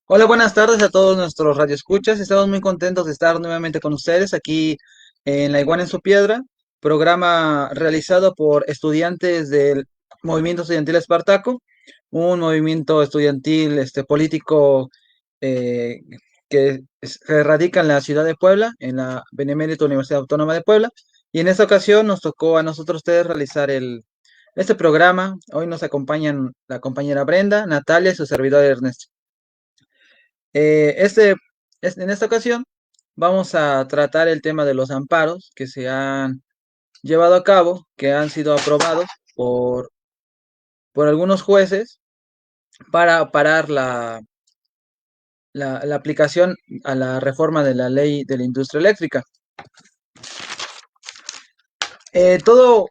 Hola, buenas tardes a todos nuestros radioescuchas. Estamos muy contentos de estar nuevamente con ustedes aquí en La Iguana en su Piedra, programa realizado por estudiantes del Movimiento Estudiantil Espartaco, un movimiento estudiantil político eh, que radica en la ciudad de Puebla, en la Benemérita Universidad Autónoma de Puebla. Y en esta ocasión nos tocó a nosotros ustedes realizar este programa. Hoy nos acompañan la compañera Brenda, Natalia y su servidor Ernesto. Eh, este, en esta ocasión vamos a tratar el tema de los amparos que se han llevado a cabo, que han sido aprobados por algunos jueces para parar la aplicación a la reforma de la ley de la industria eléctrica. Eh, todo,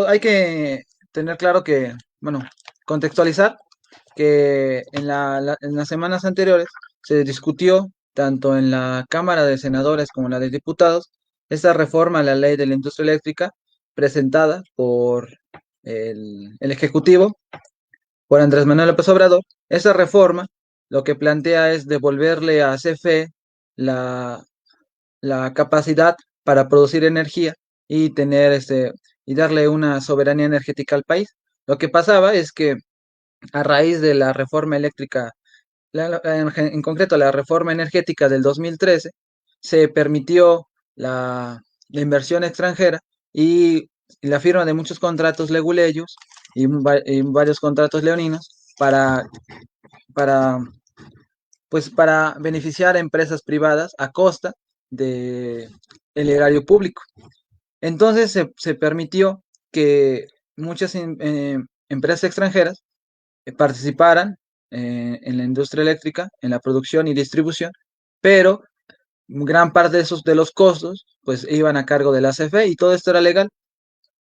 Hay que tener claro que, bueno, contextualizar que en las semanas anteriores se discutió tanto en la Cámara de Senadores como en la de Diputados esta reforma a la ley de la industria eléctrica presentada por el Ejecutivo, por Andrés Manuel López Obrador. Esa reforma lo que plantea es devolverle a CFE la, la capacidad para producir energía y y darle una soberanía energética al país. Lo que pasaba es que a raíz de la reforma eléctrica, en concreto la reforma energética del 2013, se permitió la inversión extranjera y la firma de muchos contratos leguleyos y varios contratos leoninos para, para beneficiar a empresas privadas a costa de el erario público. Entonces se permitió que muchas empresas extranjeras participaran en la industria eléctrica, en la producción y distribución, pero gran parte de los costos pues iban a cargo de la CFE y todo esto era legal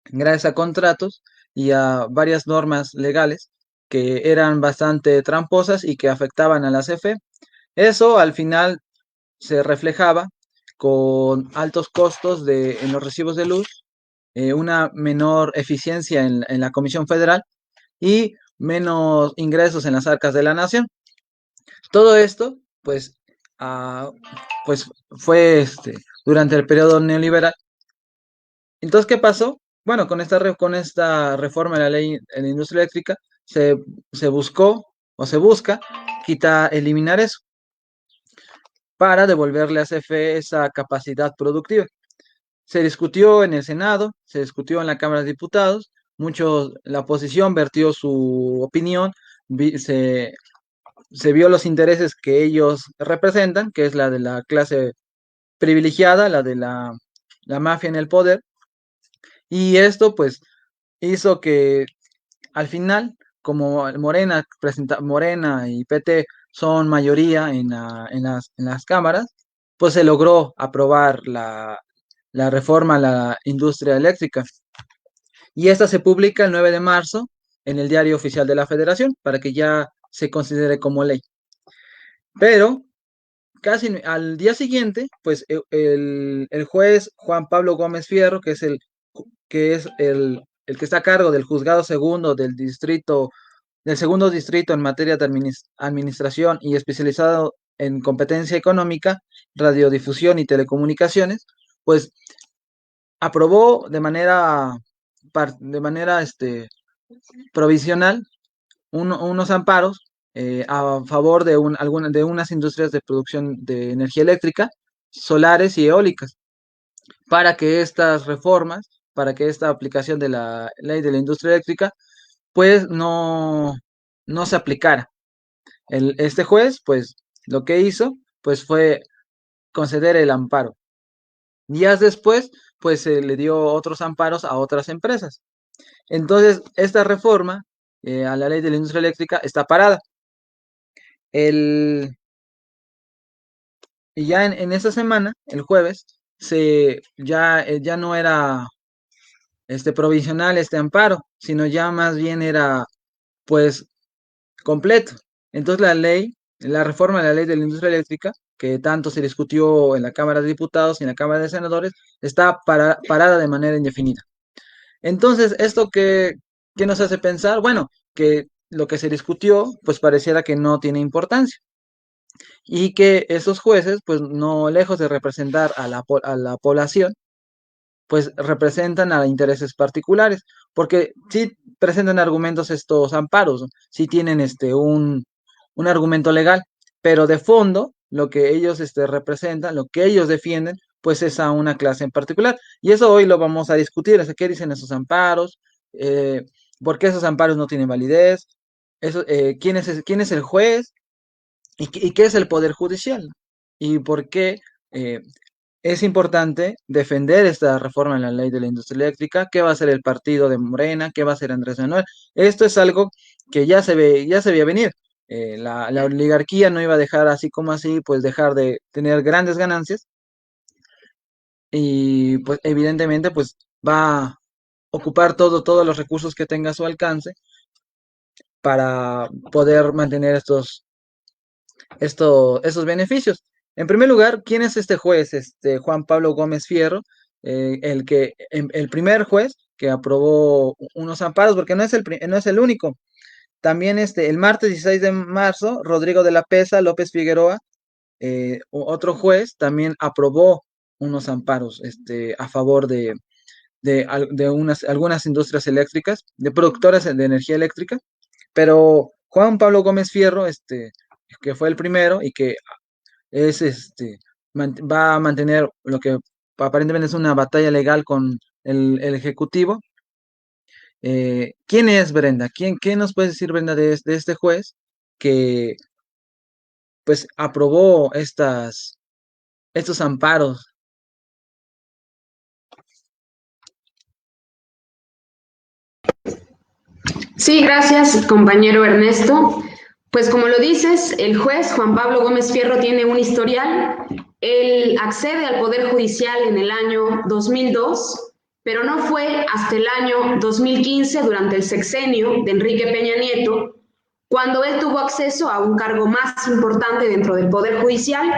gracias a contratos y a varias normas legales que eran bastante tramposas y que afectaban a la CFE. Eso al final se reflejaba con altos costos en los recibos de luz, una menor eficiencia en la Comisión Federal y menos ingresos en las arcas de la nación. Todo esto, pues, ah, pues fue durante el periodo neoliberal. Entonces, ¿qué pasó? Bueno, con esta reforma de la ley en la industria eléctrica se, se buscó o se busca eliminar eso para devolverle a CFE esa capacidad productiva. Se discutió en el Senado, se discutió en la Cámara de Diputados, la oposición vertió su opinión, vi- se, se vio los intereses que ellos representan, que es la de la clase privilegiada, la de la mafia en el poder, y esto pues hizo que al final, como Morena y PT son mayoría en las cámaras, pues se logró aprobar la reforma a la industria eléctrica. Y esta se publica el 9 de marzo en el Diario Oficial de la Federación para que ya se considere como ley. Pero casi al día siguiente, pues el juez Juan Pablo Gómez Fierro, que es el que está a cargo del juzgado segundo del segundo distrito en materia de administración y especializado en competencia económica, radiodifusión y telecomunicaciones, pues aprobó de manera provisional unos amparos a favor de unas industrias de producción de energía eléctrica, solares y eólicas, para que estas reformas, para que esta aplicación de la ley de la industria eléctrica, pues no se aplicara. Este juez, pues lo que hizo, pues fue conceder el amparo. Días después, pues se le dio otros amparos a otras empresas. Entonces, esta reforma a la ley de la industria eléctrica está parada. El, y ya en esa semana, el jueves, ya no era provisional este amparo, sino ya más bien era pues completo. Entonces la reforma de la ley de la industria eléctrica, que tanto se discutió en la Cámara de Diputados y en la Cámara de Senadores, está parada de manera indefinida. Entonces, ¿qué nos hace pensar? Bueno, que lo que se discutió, pues pareciera que no tiene importancia. y que esos jueces, pues no lejos de representar a la población, pues representan a intereses particulares, porque sí presentan argumentos estos amparos, ¿no? Sí tienen un argumento legal, pero de fondo lo que ellos representan, lo que ellos defienden, pues es a una clase en particular. Y eso hoy lo vamos a discutir, o sea, qué dicen esos amparos, eh, por qué esos amparos no tienen validez, quién es el juez y qué es el poder judicial, y por qué eh, es importante defender esta reforma en la ley de la industria eléctrica. ¿Qué va a hacer el partido de Morena? ¿Qué va a hacer Andrés Manuel? Esto es algo que ya se veía venir. La oligarquía no iba a dejar así como así, pues dejar de tener grandes ganancias y pues evidentemente pues va a ocupar todos los recursos que tenga a su alcance para poder mantener esos beneficios. En primer lugar, ¿quién es este juez? Juan Pablo Gómez Fierro, el primer juez que aprobó unos amparos, porque no es el único. También el martes 16 de marzo, Rodrigo de la Pesa López Figueroa, otro juez, también aprobó unos amparos a favor de algunas industrias eléctricas, de productoras de energía eléctrica, pero Juan Pablo Gómez Fierro, que fue el primero y que es va a mantener lo que aparentemente es una batalla legal con el Ejecutivo. ¿Quién es Brenda? ¿Qué nos puede decir Brenda de este juez que pues aprobó estos amparos? Sí, gracias, compañero Ernesto. Pues como lo dices, el juez Juan Pablo Gómez Fierro tiene un historial. Él accede al Poder Judicial en el año 2002, pero no fue hasta el año 2015, durante el sexenio de Enrique Peña Nieto, cuando él tuvo acceso a un cargo más importante dentro del Poder Judicial.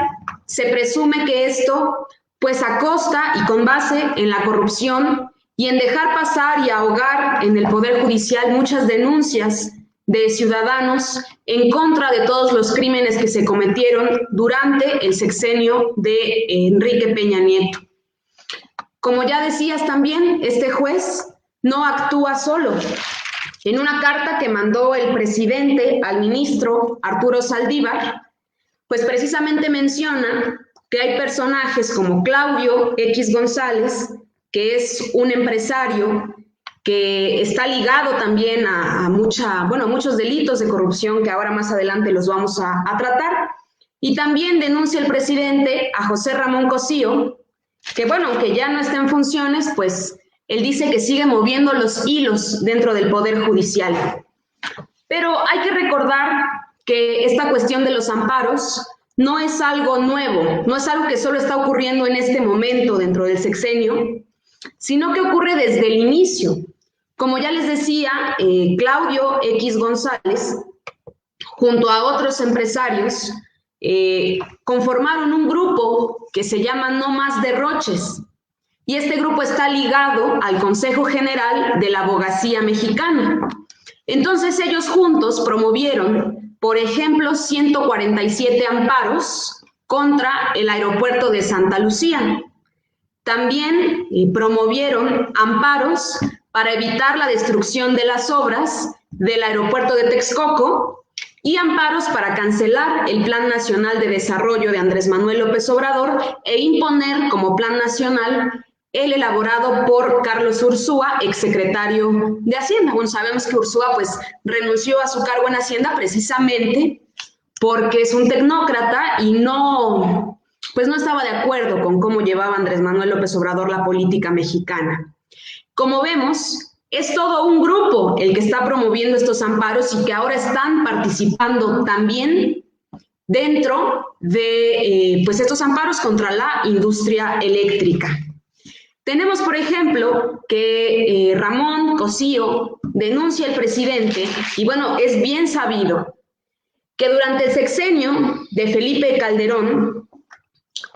Se presume que esto, pues a costa y con base en la corrupción y en dejar pasar y ahogar en el Poder Judicial muchas denuncias de ciudadanos en contra de todos los crímenes que se cometieron durante el sexenio de Enrique Peña Nieto. Como ya decías también, este juez no actúa solo. En una carta que mandó el presidente al ministro Arturo Saldívar, pues precisamente menciona que hay personajes como Claudio X González, que es un empresario que está ligado también a muchos delitos de corrupción que ahora más adelante los vamos a tratar. Y también denuncia el presidente a José Ramón Cosío, que aunque ya no está en funciones, pues él dice que sigue moviendo los hilos dentro del Poder Judicial. Pero hay que recordar que esta cuestión de los amparos no es algo nuevo, no es algo que solo está ocurriendo en este momento dentro del sexenio, sino que ocurre desde el inicio. Como ya les decía, Claudio X González, junto a otros empresarios, conformaron un grupo que se llama No Más Derroches, y este grupo está ligado al Consejo General de la Abogacía Mexicana. Entonces ellos juntos promovieron, por ejemplo, 147 amparos contra el aeropuerto de Santa Lucía. También promovieron amparos para evitar la destrucción de las obras del aeropuerto de Texcoco y amparos para cancelar el Plan Nacional de Desarrollo de Andrés Manuel López Obrador e imponer como plan nacional el elaborado por Carlos Ursúa, exsecretario de Hacienda. Sabemos que Ursúa pues renunció a su cargo en Hacienda precisamente porque es un tecnócrata y no estaba de acuerdo con cómo llevaba Andrés Manuel López Obrador la política mexicana. Como vemos, es todo un grupo el que está promoviendo estos amparos y que ahora están participando también dentro de estos amparos contra la industria eléctrica. Tenemos, por ejemplo, que Ramón Cosío denuncia al presidente, y es bien sabido que durante el sexenio de Felipe Calderón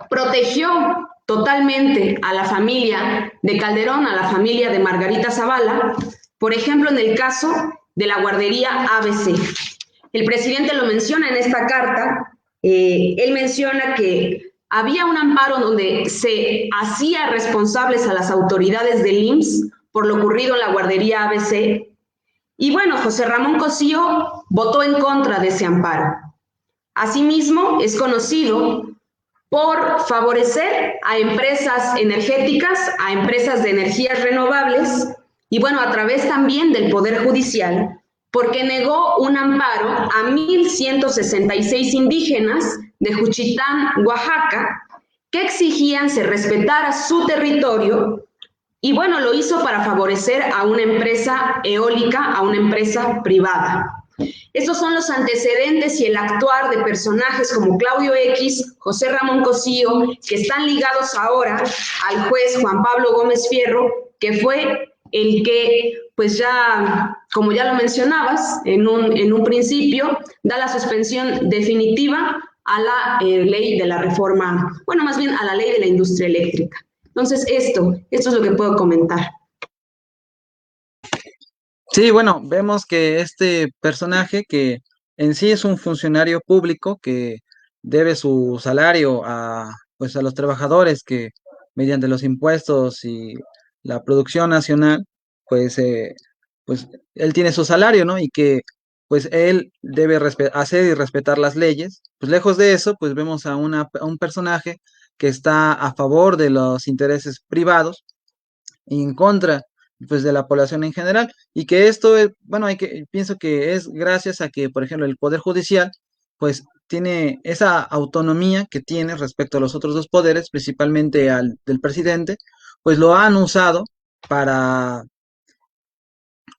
protegió totalmente a la familia de Calderón, a la familia de Margarita Zavala, por ejemplo, en el caso de la guardería ABC. El presidente lo menciona en esta carta Él menciona que había un amparo donde se hacía responsables a las autoridades del IMSS por lo ocurrido en la guardería ABC. Y bueno, José Ramón Cosío votó en contra de ese amparo. Asimismo, es conocido por favorecer a empresas energéticas, a empresas de energías renovables y bueno, a través también del Poder Judicial, porque negó un amparo a 1,166 indígenas de Juchitán, Oaxaca, que exigían se respetara su territorio y bueno, lo hizo para favorecer a una empresa eólica, a una empresa privada. Estos son los antecedentes y el actuar de personajes como Claudio X, José Ramón Cosío, que están ligados ahora al juez Juan Pablo Gómez Fierro, que fue el que, pues ya, como ya lo mencionabas en un principio, da la suspensión definitiva a la ley de la reforma, bueno, más bien a la ley de la industria eléctrica. Entonces, esto es lo que puedo comentar. Sí, bueno, vemos que este personaje que en sí es un funcionario público que debe su salario a, pues a los trabajadores que mediante los impuestos y la producción nacional, pues, pues él tiene su salario, ¿no? Y que pues él debe hacer y respetar las leyes. Pues lejos de eso, pues vemos a un personaje que está a favor de los intereses privados y en contra pues de la población en general y que esto es, bueno, pienso que es gracias a que, por ejemplo, el Poder Judicial pues tiene esa autonomía que tiene respecto a los otros dos poderes, principalmente al del presidente, pues lo han usado para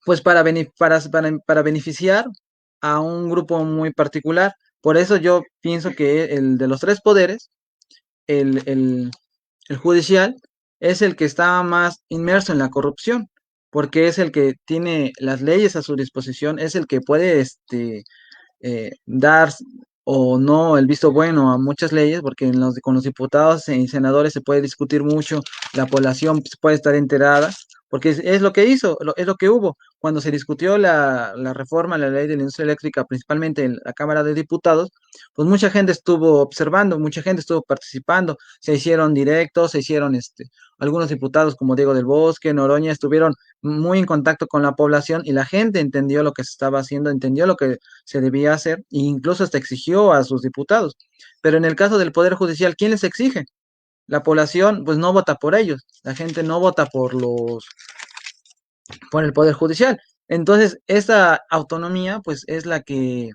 pues para beneficiar a un grupo muy particular. Por eso yo pienso que el de los tres poderes, el, el, el judicial es el que está más inmerso en la corrupción, porque es el que tiene las leyes a su disposición, es el que puede dar o no el visto bueno a muchas leyes, porque con los diputados y senadores se puede discutir mucho, la población puede estar enterada, porque es lo que hizo, es lo que hubo. Cuando se discutió la reforma a la ley de la industria eléctrica, principalmente en la Cámara de Diputados, pues mucha gente estuvo observando, mucha gente estuvo participando, se hicieron directos, se hicieron algunos diputados como Diego del Bosque, Noroña, estuvieron muy en contacto con la población y la gente entendió lo que se estaba haciendo, entendió lo que se debía hacer e incluso hasta exigió a sus diputados. Pero en el caso del Poder Judicial, ¿quién les exige? La población pues no vota por ellos, la gente no vota por el Poder Judicial. Entonces, esa autonomía pues es la que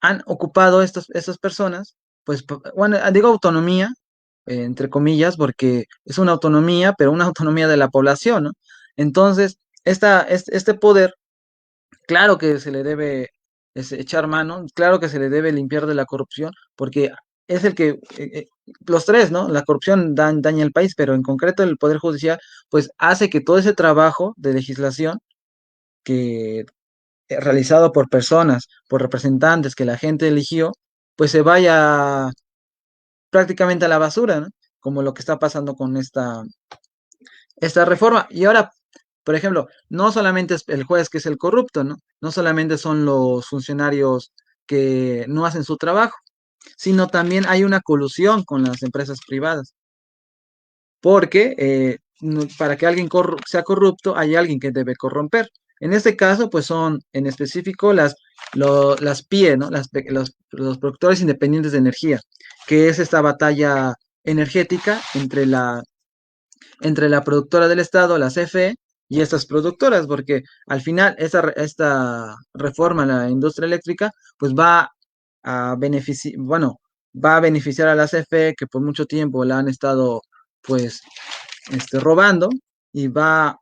han ocupado estas personas, pues bueno, digo autonomía, entre comillas, porque es una autonomía, pero una autonomía de la población, ¿no? Entonces, este poder claro que se le debe echar mano, claro que se le debe limpiar de la corrupción, porque es el que, los tres, ¿no? La corrupción daña al país, pero en concreto el Poder Judicial, pues hace que todo ese trabajo de legislación que realizado por personas, por representantes que la gente eligió, pues se vaya prácticamente a la basura, ¿no? Como lo que está pasando con esta reforma. Y ahora, por ejemplo, no solamente es el juez que es el corrupto, ¿no? No solamente son los funcionarios que no hacen su trabajo, sino también hay una colusión con las empresas privadas, porque para que alguien sea corrupto, hay alguien que debe corromper. En este caso, pues son en específico las PIE, ¿no? Los productores independientes de energía, que es esta batalla energética entre la productora del Estado, la CFE, y estas productoras, porque al final esta reforma a la industria eléctrica, pues bueno, va a beneficiar a la CFE, que por mucho tiempo la han estado, pues, robando, y va a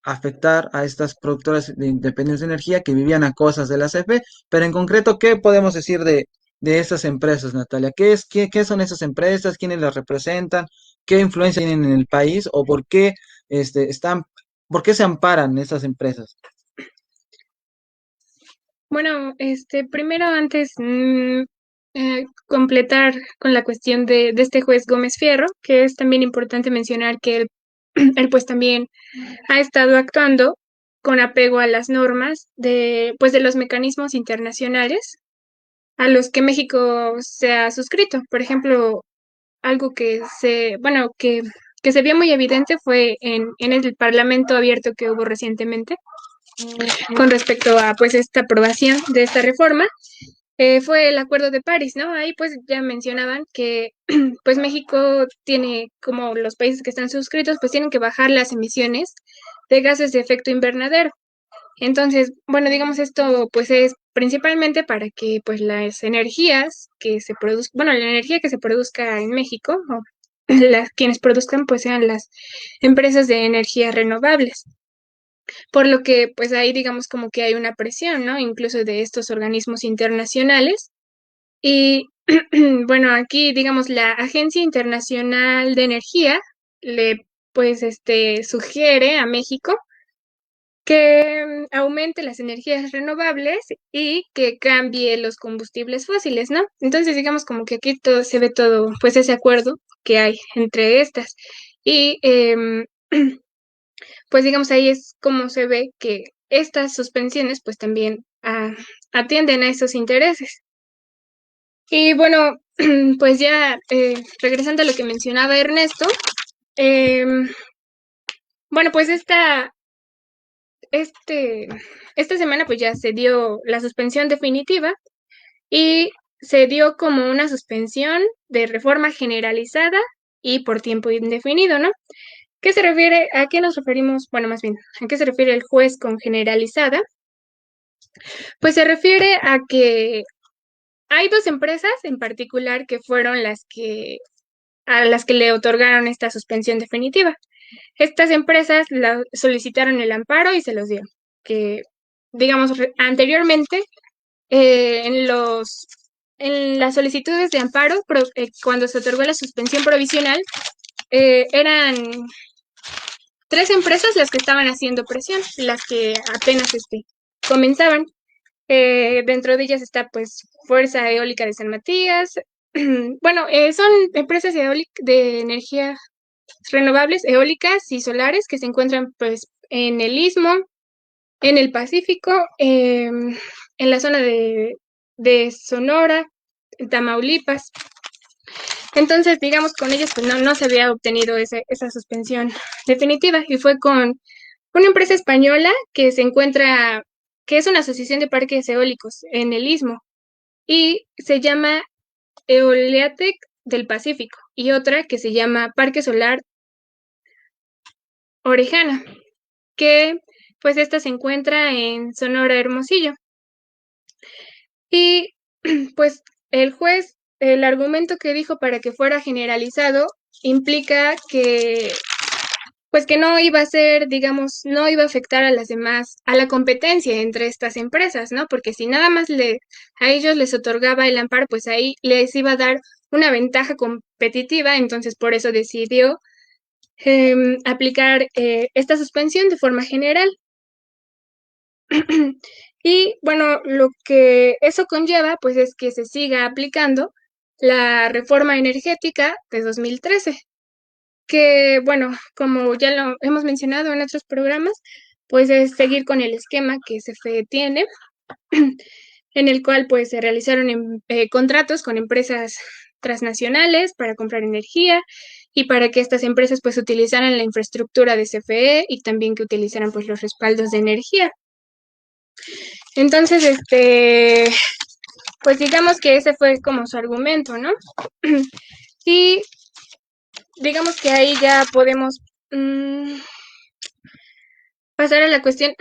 afectar a estas productoras de independencia de energía que vivían a cosas de la CFE, pero en concreto, ¿qué podemos decir de estas empresas, Natalia? ¿Qué son esas empresas? ¿Quiénes las representan? ¿Qué influencia tienen en el país? ¿O por qué por qué se amparan estas empresas? Bueno, primero antes completar con la cuestión de este juez Gómez Fierro, que es también importante mencionar que él, él pues también ha estado actuando con apego a las normas de, pues, de los mecanismos internacionales a los que México se ha suscrito. Por ejemplo, algo que se vio muy evidente fue en el Parlamento abierto que hubo recientemente con respecto a pues esta aprobación de esta reforma. Fue el Acuerdo de París, ¿no? Ahí pues ya mencionaban que pues México tiene, como los países que están suscritos, pues tienen que bajar las emisiones de gases de efecto invernadero. Entonces, bueno, digamos esto pues es principalmente para que pues las energías que se produzcan, bueno, la energía que se produzca en México, o quienes produzcan pues sean las empresas de energías renovables. Por lo que pues ahí digamos como que hay una presión, ¿no? Incluso de estos organismos internacionales. Y bueno, aquí digamos la Agencia Internacional de Energía le pues sugiere a México que aumente las energías renovables y que cambie los combustibles fósiles, ¿no? Entonces, digamos como que aquí todo se ve todo, pues ese acuerdo que hay entre estas. Y pues digamos ahí es como se ve que estas suspensiones pues también atienden a esos intereses. Y bueno, pues ya regresando a lo que mencionaba Ernesto, em, bueno, pues este, esta semana pues ya se dio la suspensión definitiva y se dio como una suspensión de reforma generalizada y por tiempo indefinido, ¿no? ¿Qué se refiere, a qué nos referimos? Bueno, más bien, ¿a qué se refiere el juez con generalizada? Pues se refiere a que hay dos empresas en particular que fueron a las que le otorgaron esta suspensión definitiva. Estas empresas solicitaron el amparo y se los dio. Que, digamos, anteriormente, en las solicitudes de amparo, cuando se otorgó la suspensión provisional, eran tres empresas las que estaban haciendo presión, las que apenas comenzaban. Dentro de ellas está pues Fuerza Eólica de San Matías. Bueno, son empresas de energía renovables, eólicas y solares que se encuentran pues en el Istmo, en el Pacífico, en la zona de Sonora, en Tamaulipas. Entonces, digamos, con ellos pues no se había obtenido esa suspensión definitiva y fue con una empresa española que es una asociación de parques eólicos en el Istmo y se llama Eoliatec del Pacífico y otra que se llama Parque Solar Orejana, que pues esta se encuentra en Sonora Hermosillo. Y pues el juez, el argumento que dijo para que fuera generalizado implica que pues que no iba a ser, digamos, no iba a afectar a las demás, a la competencia entre estas empresas, ¿no? Porque si nada más a ellos les otorgaba el amparo, pues ahí les iba a dar una ventaja competitiva, entonces por eso decidió aplicar esta suspensión de forma general. Y bueno, lo que eso conlleva, pues es que se siga aplicando la reforma energética de 2013, que bueno, como ya lo hemos mencionado en otros programas, pues es seguir con el esquema que CFE tiene, en el cual pues se realizaron contratos con empresas transnacionales para comprar energía y para que estas empresas pues utilizaran la infraestructura de CFE y también que utilizaran pues los respaldos de energía. Entonces, pues digamos que ese fue como su argumento, ¿no? Y digamos que ahí ya podemos pasar a la cuestión.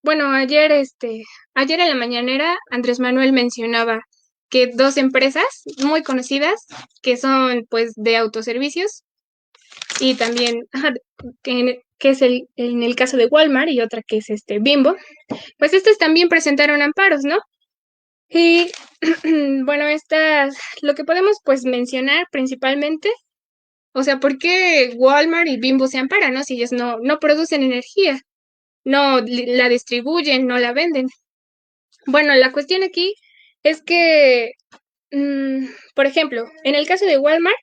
Bueno, ayer en la mañanera Andrés Manuel mencionaba que dos empresas muy conocidas, que son pues de autoservicios, y también, que es en el caso de Walmart y otra que es Bimbo, pues estas también presentaron amparos, ¿no? Y bueno, lo que podemos pues mencionar principalmente, o sea, ¿por qué Walmart y Bimbo se amparan, no? Si ellos no producen energía, no la distribuyen, no la venden. Bueno, la cuestión aquí es que, por ejemplo, en el caso de Walmart,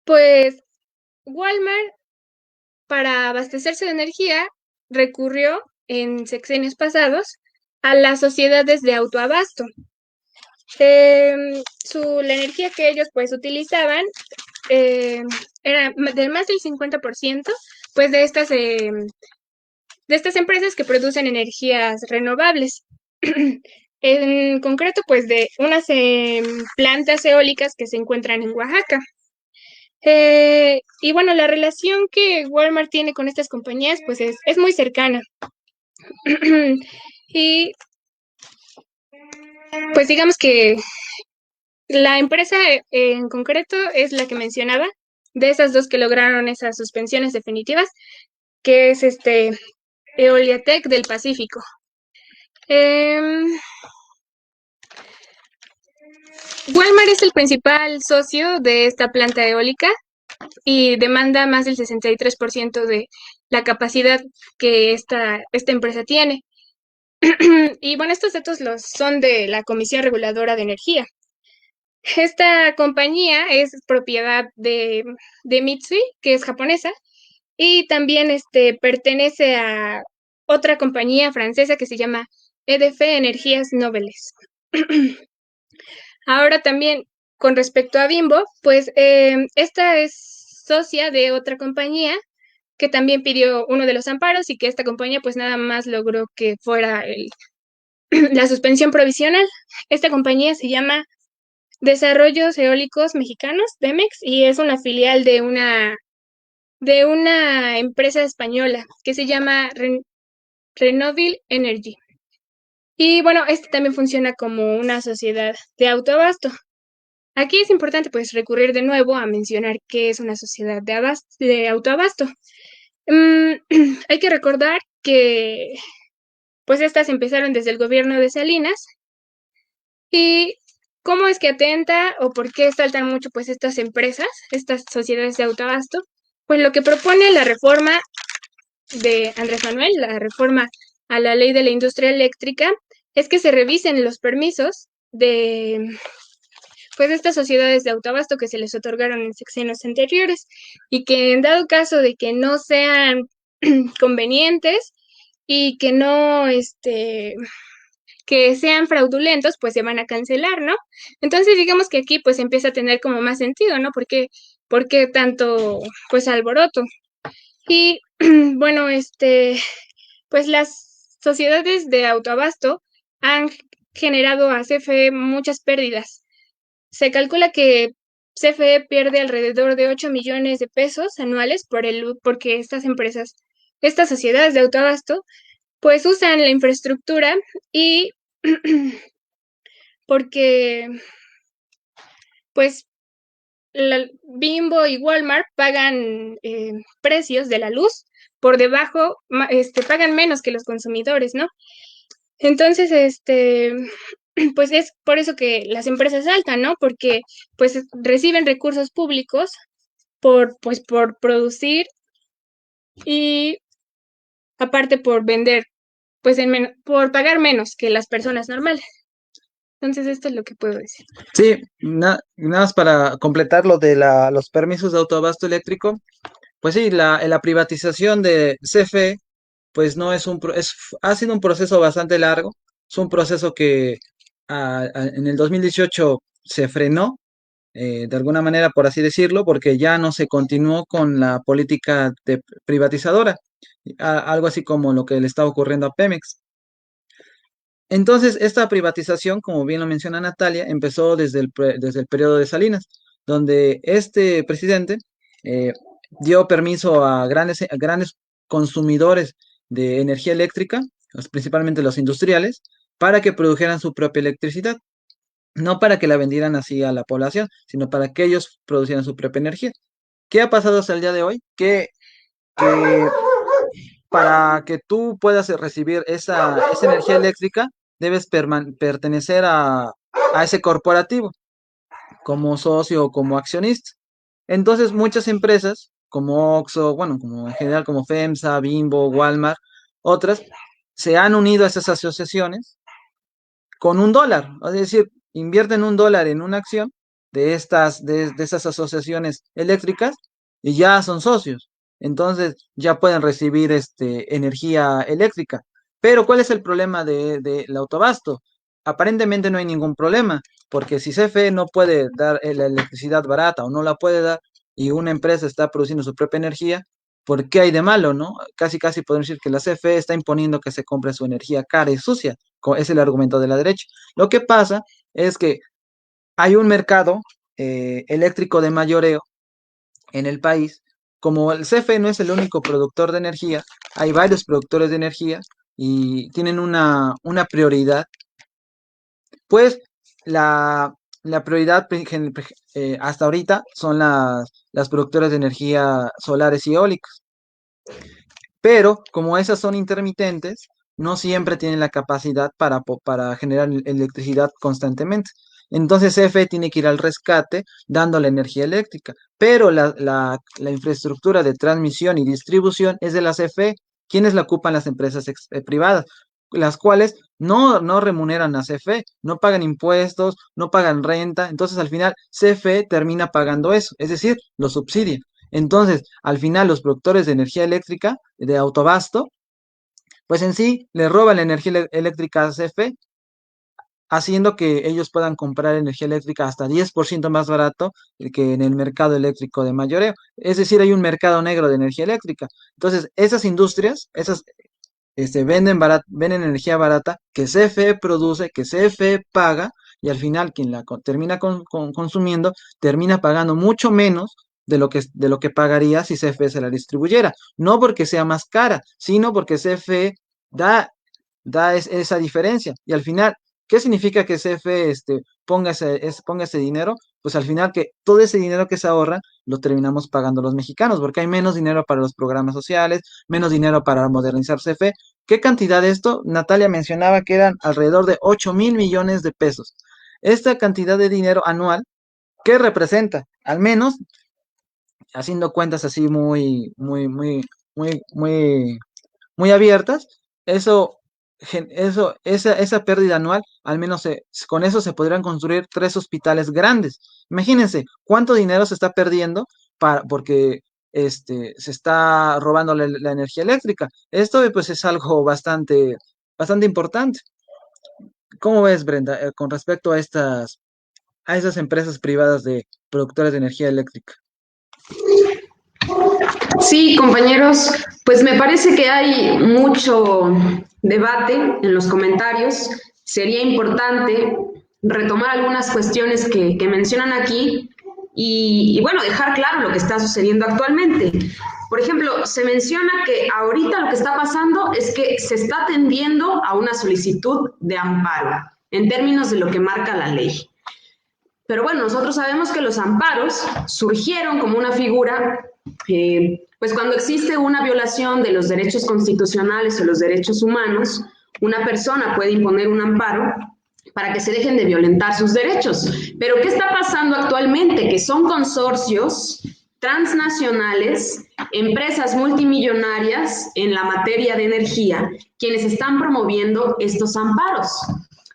pues Walmart para abastecerse de energía recurrió en sexenios pasados a las sociedades de autoabasto. La energía que ellos pues utilizaban era de más del 50% pues de estas empresas que producen energías renovables. En concreto, pues de unas plantas eólicas que se encuentran en Oaxaca. Y bueno, la relación que Walmart tiene con estas compañías, pues es muy cercana. Y pues digamos que la empresa en concreto es la que mencionaba, de esas dos que lograron esas suspensiones definitivas, que es Eoliatec del Pacífico. Walmart es el principal socio de esta planta eólica y demanda más del 63% de la capacidad que esta empresa tiene. Y bueno, estos datos son de la Comisión Reguladora de Energía. Esta compañía es propiedad de Mitsui, que es japonesa, y también pertenece a otra compañía francesa que se llama EDF Energías Nobles. Ahora también, con respecto a Bimbo, pues esta es socia de otra compañía que también pidió uno de los amparos y que esta compañía pues nada más logró que fuera la suspensión provisional. Esta compañía se llama Desarrollos Eólicos Mexicanos, Demex, y es una filial de una empresa española que se llama Renovil Energy. Y bueno, también funciona como una sociedad de autoabasto. Aquí es importante pues recurrir de nuevo a mencionar que es una sociedad de autoabasto. Hay que recordar que pues estas empezaron desde el gobierno de Salinas y cómo es que atenta o por qué saltan mucho pues estas empresas, estas sociedades de autoabasto, pues lo que propone la reforma de Andrés Manuel, la reforma a la ley de la industria eléctrica, es que se revisen los permisos de pues estas sociedades de autoabasto que se les otorgaron en sexenios anteriores y que en dado caso de que no sean convenientes y que no que sean fraudulentos, pues se van a cancelar, ¿no? Entonces digamos que aquí pues empieza a tener como más sentido, ¿no? ¿Por qué tanto pues alboroto? Y bueno, pues las sociedades de autoabasto han generado a CFE muchas pérdidas. Se calcula que CFE pierde alrededor de 8 millones de pesos anuales porque estas sociedades de autoabasto, pues usan la infraestructura y porque pues Bimbo y Walmart pagan precios de la luz por debajo, pagan menos que los consumidores, ¿no? Entonces, pues es por eso que las empresas saltan, ¿no? Porque pues reciben recursos públicos por producir y aparte por vender, pues por pagar menos que las personas normales. Entonces, esto es lo que puedo decir. Sí, nada más para completar lo de los permisos de autoabasto eléctrico, pues sí, la privatización de CFE, pues no es ha sido un proceso bastante largo, es un proceso que en el 2018 se frenó, de alguna manera, por así decirlo, porque ya no se continuó con la política privatizadora, algo así como lo que le está ocurriendo a Pemex. Entonces, esta privatización, como bien lo menciona Natalia, empezó desde el periodo de Salinas, donde este presidente eh, dio permiso a grandes consumidores de energía eléctrica, principalmente los industriales, para que produjeran su propia electricidad. No para que la vendieran así a la población, sino para que ellos producieran su propia energía. ¿Qué ha pasado hasta el día de hoy? Que para que tú puedas recibir esa energía eléctrica, debes pertenecer a ese corporativo como socio o como accionista. Entonces, muchas empresas, como Oxxo, bueno, como en general, como FEMSA, Bimbo, Walmart, otras, se han unido a esas asociaciones con $1. Es decir, invierten $1 en una acción de esas asociaciones eléctricas y ya son socios. Entonces ya pueden recibir energía eléctrica. Pero ¿cuál es el problema del autoabasto? aparentemente no hay ningún problema, porque si CFE no puede dar la electricidad barata o no la puede dar y una empresa está produciendo su propia energía, ¿por qué hay de malo, no? Casi, casi podemos decir que la CFE está imponiendo que se compre su energía cara y sucia. Es el argumento de la derecha. Lo que pasa es que hay un mercado eléctrico de mayoreo en el país. Como el CFE no es el único productor de energía, hay varios productores de energía y tienen una prioridad, pues la prioridad hasta ahorita son las productoras de energía solares y eólicas. Pero como esas son intermitentes, no siempre tienen la capacidad para generar electricidad constantemente. Entonces CFE tiene que ir al rescate dándole energía eléctrica, pero la infraestructura de transmisión y distribución es de la CFE. ¿Quiénes la ocupan? Las empresas privadas, las cuales no remuneran a CFE, no pagan impuestos, no pagan renta, entonces al final CFE termina pagando eso, es decir, lo subsidia. Entonces, al final, los productores de energía eléctrica, de autobasto, pues en sí le roban la energía eléctrica a CFE, haciendo que ellos puedan comprar energía eléctrica hasta 10% más barato que en el mercado eléctrico de mayoreo. Es decir, hay un mercado negro de energía eléctrica. Entonces, esas industrias, venden energía barata que CFE produce, que CFE paga, y al final quien termina consumiendo termina pagando mucho menos de lo que pagaría si CFE se la distribuyera. No porque sea más cara, sino porque CFE da esa diferencia. Y al final, ¿qué significa que CFE ponga ese dinero? Pues al final que todo ese dinero que se ahorra lo terminamos pagando los mexicanos, porque hay menos dinero para los programas sociales, menos dinero para modernizar CFE. ¿Qué cantidad de esto? Natalia mencionaba que eran alrededor de 8.000 millones de pesos. Esta cantidad de dinero anual, ¿qué representa? Al menos, haciendo cuentas así muy abiertas, esa pérdida anual, al menos con eso se podrían construir 3 hospitales grandes. Imagínense cuánto dinero se está perdiendo porque se está robando la energía eléctrica. Esto pues es algo bastante importante. ¿Cómo ves, Brenda, con respecto a esas empresas privadas de productoras de energía eléctrica? Sí, compañeros, pues me parece que hay mucho debate en los comentarios. Sería importante retomar algunas cuestiones que mencionan aquí y, bueno, dejar claro lo que está sucediendo actualmente. Por ejemplo, se menciona que ahorita lo que está pasando es que se está atendiendo a una solicitud de amparo en términos de lo que marca la ley. Pero bueno, nosotros sabemos que los amparos surgieron como una figura, pues cuando existe una violación de los derechos constitucionales o los derechos humanos, una persona puede imponer un amparo para que se dejen de violentar sus derechos. Pero ¿qué está pasando actualmente? Que son consorcios transnacionales, empresas multimillonarias en la materia de energía, quienes están promoviendo estos amparos.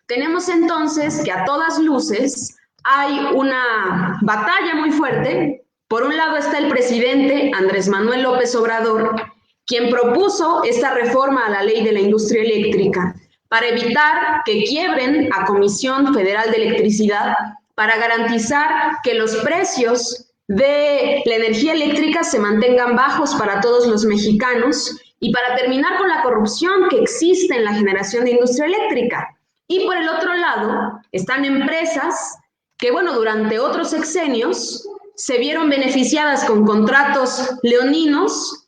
Tenemos entonces que a todas luces hay una batalla muy fuerte. Por un lado está el presidente Andrés Manuel López Obrador, quien propuso esta reforma a la ley de la industria eléctrica para evitar que quiebren a Comisión Federal de Electricidad, para garantizar que los precios de la energía eléctrica se mantengan bajos para todos los mexicanos y para terminar con la corrupción que existe en la generación de industria eléctrica. Y por el otro lado están empresas que, bueno, durante otros sexenios se vieron beneficiadas con contratos leoninos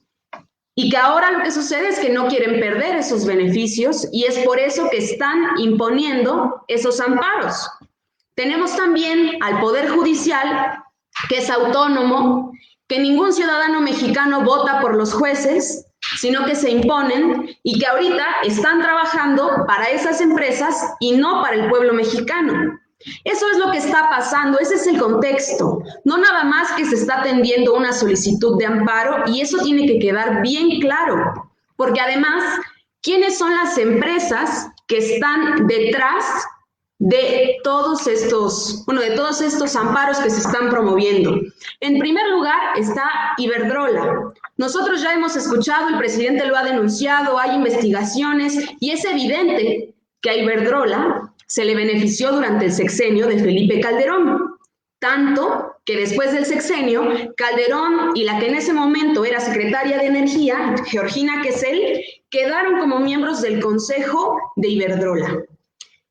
y que ahora lo que sucede es que no quieren perder esos beneficios y es por eso que están imponiendo esos amparos. Tenemos también al Poder Judicial, que es autónomo, que ningún ciudadano mexicano vota por los jueces, sino que se imponen y que ahorita están trabajando para esas empresas y no para el pueblo mexicano. Eso es lo que está pasando, ese es el contexto. No nada más que se está atendiendo una solicitud de amparo y eso tiene que quedar bien claro, porque además, ¿quiénes son las empresas que están detrás de todos estos amparos que se están promoviendo? En primer lugar está Iberdrola. Nosotros ya hemos escuchado, el presidente lo ha denunciado, hay investigaciones y es evidente que a Iberdrola se le benefició durante el sexenio de Felipe Calderón. Tanto que después del sexenio, Calderón y la que en ese momento era secretaria de Energía, Georgina Quesel, quedaron como miembros del Consejo de Iberdrola.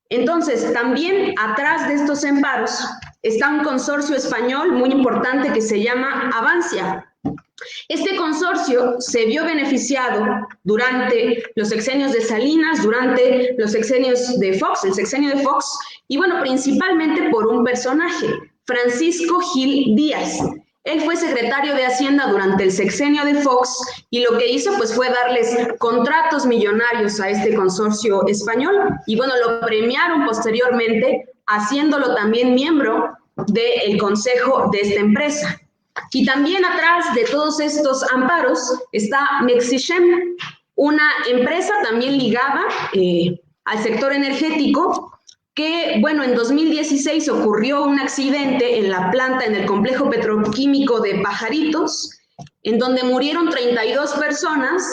Entonces, también atrás de estos amparos está un consorcio español muy importante que se llama Avancia. Este consorcio se vio beneficiado durante los sexenios de Salinas, durante los sexenios de Fox, el sexenio de Fox, y bueno, principalmente por un personaje, Francisco Gil Díaz. Él fue secretario de Hacienda durante el sexenio de Fox y lo que hizo pues fue darles contratos millonarios a este consorcio español y bueno, lo premiaron posteriormente haciéndolo también miembro del consejo de esta empresa. Y también atrás de todos estos amparos está Mexichem, una empresa también ligada al sector energético que, bueno, en 2016 ocurrió un accidente en la planta, en el complejo petroquímico de Pajaritos, en donde murieron 32 personas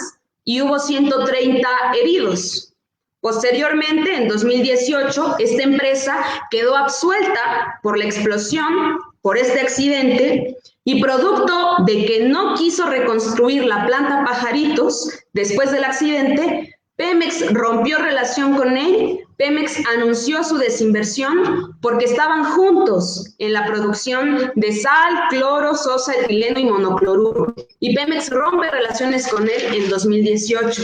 y hubo 130 heridos. Posteriormente, en 2018, esta empresa quedó absuelta por la explosión, por este accidente, y producto de que no quiso reconstruir la planta Pajaritos después del accidente, Pemex rompió relación con él. Pemex anunció su desinversión porque estaban juntos en la producción de sal, cloro, sosa, etileno y monocloruro. Y Pemex rompe relaciones con él en 2018.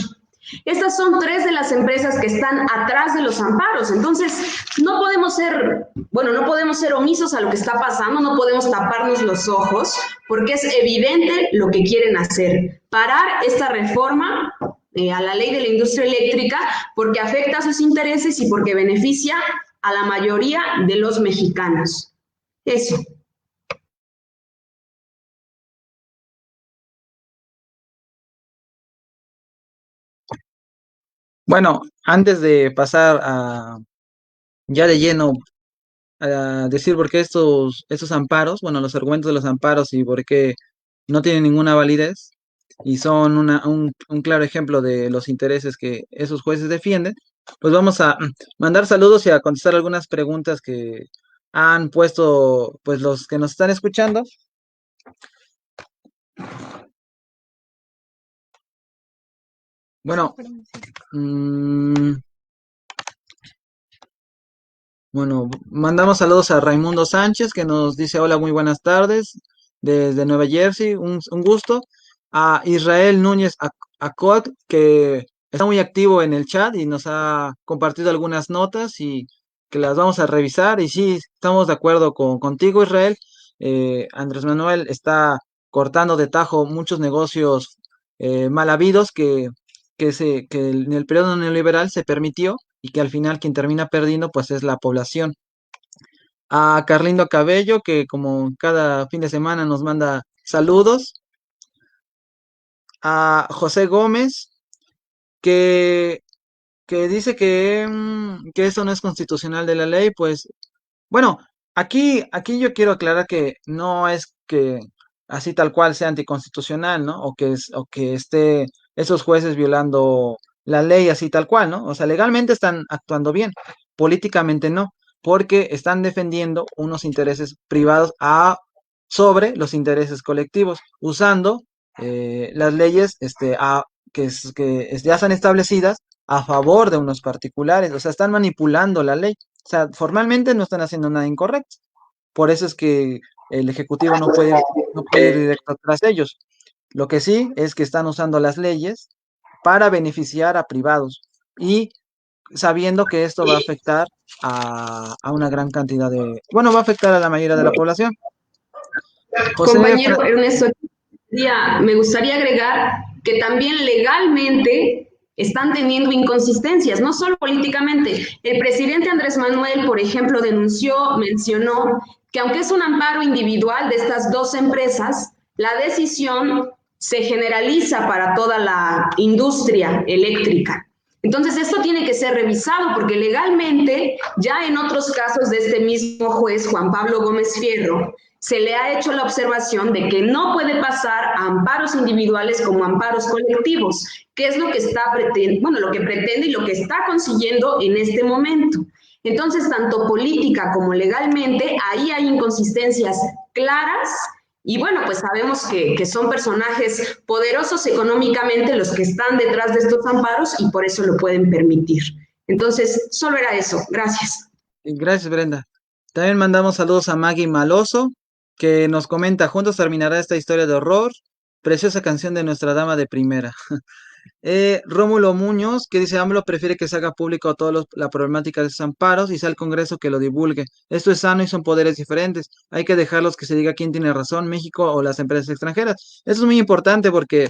Estas son tres de las empresas que están atrás de los amparos. Entonces, no podemos ser omisos a lo que está pasando, no podemos taparnos los ojos, porque es evidente lo que quieren hacer. Parar esta reforma a la ley de la industria eléctrica porque afecta a sus intereses y porque beneficia a la mayoría de los mexicanos. Eso. Bueno, antes de pasar a ya de lleno a decir por qué estos amparos, bueno, los argumentos de los amparos y por qué no tienen ninguna validez y son un claro ejemplo de los intereses que esos jueces defienden, pues vamos a mandar saludos y a contestar algunas preguntas que han puesto pues los que nos están escuchando. Bueno, bueno, mandamos saludos a Raimundo Sánchez que nos dice hola, muy buenas tardes desde Nueva Jersey, un gusto. A Israel Núñez Acot que está muy activo en el chat y nos ha compartido algunas notas y que las vamos a revisar. Y sí, estamos de acuerdo contigo, Israel. Andrés Manuel está cortando de tajo muchos negocios mal habidos que en el periodo neoliberal se permitió y que al final quien termina perdiendo pues es la población. A Carlindo Cabello, que como cada fin de semana nos manda saludos. A José Gómez, que, que dice que eso no es constitucional de la ley, pues bueno, aquí yo quiero aclarar que no es que así tal cual sea anticonstitucional, ¿no? O que esté esos jueces violando la ley así tal cual, ¿no? O sea, legalmente están actuando bien, políticamente no, porque están defendiendo unos intereses privados sobre los intereses colectivos, usando las leyes ya están establecidas a favor de unos particulares, o sea, están manipulando la ley. O sea, formalmente no están haciendo nada incorrecto. Por eso es que el Ejecutivo no puede ir directo tras ellos. Lo que sí es que están usando las leyes para beneficiar a privados y sabiendo que esto va a afectar a una gran cantidad va a afectar a la mayoría de la población. Compañero Ernesto, me gustaría agregar que también legalmente están teniendo inconsistencias, no solo políticamente. El presidente Andrés Manuel, por ejemplo, mencionó que aunque es un amparo individual de estas dos empresas, la decisión se generaliza para toda la industria eléctrica. Entonces, esto tiene que ser revisado porque legalmente, ya en otros casos de este mismo juez, Juan Pablo Gómez Fierro, se le ha hecho la observación de que no puede pasar a amparos individuales como amparos colectivos, que es lo que lo que pretende y lo que está consiguiendo en este momento. Entonces, tanto política como legalmente, ahí hay inconsistencias claras y bueno, pues sabemos que son personajes poderosos económicamente los que están detrás de estos amparos y por eso lo pueden permitir. Entonces, solo era eso. Gracias. Gracias, Brenda. También mandamos saludos a Maggie Maloso, que nos comenta, juntos terminará esta historia de horror, preciosa canción de nuestra dama de primera. Rómulo Muñoz, que dice, AMLO prefiere que se haga público toda la problemática de sus amparos y sea el Congreso que lo divulgue. Esto es sano y son poderes diferentes. Hay que dejarlos que se diga quién tiene razón, México o las empresas extranjeras. Eso es muy importante porque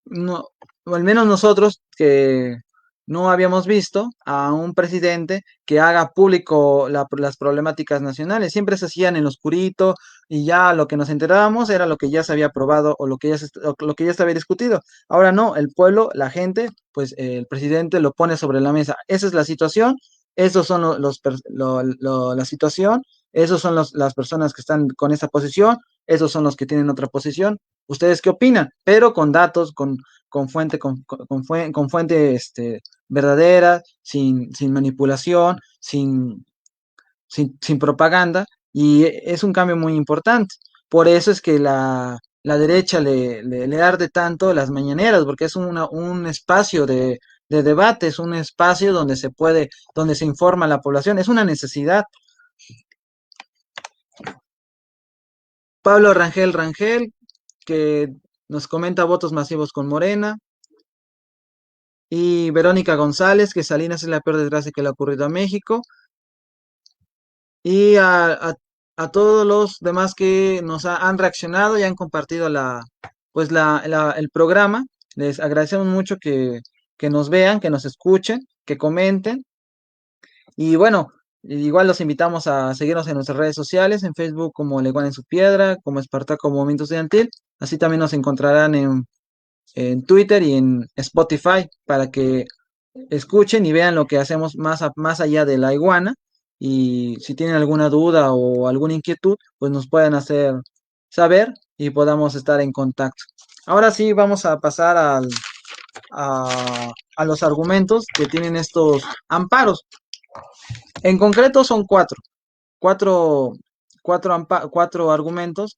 no, o al menos nosotros que no habíamos visto a un presidente que haga público las problemáticas nacionales. Siempre se hacían en lo oscurito y ya lo que nos enterábamos era lo que ya se había aprobado o lo que ya se había discutido. Ahora no, el pueblo, la gente, pues el presidente lo pone sobre la mesa. Esa es la situación, esos son la situación, esos son las personas que están con esa posición, esos son los que tienen otra posición. ¿Ustedes qué opinan? Pero con datos, con fuente verdadera, sin manipulación, sin propaganda, y es un cambio muy importante. Por eso es que la derecha le arde tanto las mañaneras, porque es un espacio de debate, es un espacio donde se informa a la población, es una necesidad. Pablo Rangel, que nos comenta votos masivos con Morena. Y Verónica González, que Salinas es la peor desgracia que le ha ocurrido a México. Y a todos los demás que han reaccionado y han compartido el programa. Les agradecemos mucho que nos vean, que nos escuchen, que comenten. Y bueno, igual los invitamos a seguirnos en nuestras redes sociales, en Facebook como Leguán en su Piedra, como Espartaco Movimiento Estudiantil. Así también nos encontrarán en Twitter y en Spotify para que escuchen y vean lo que hacemos más allá de la iguana. Y si tienen alguna duda o alguna inquietud, pues nos pueden hacer saber y podamos estar en contacto. Ahora sí, vamos a pasar a los argumentos que tienen estos amparos. En concreto son cuatro, cuatro argumentos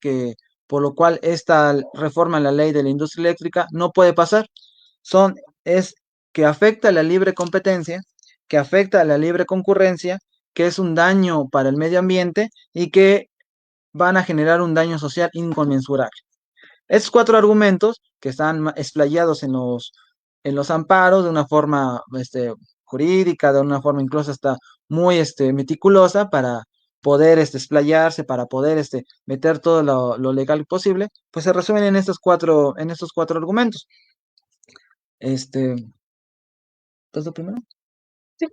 por lo cual esta reforma en la ley de la industria eléctrica no puede pasar. Es que afecta a la libre competencia, que afecta a la libre concurrencia, que es un daño para el medio ambiente y que van a generar un daño social inconmensurable. Estos cuatro argumentos que están explayados en los amparos de una forma jurídica, de una forma incluso hasta muy meticulosa para poder explayarse, para poder meter todo lo legal posible, pues se resumen en estos cuatro argumentos. ¿Entonces lo primero? Sí.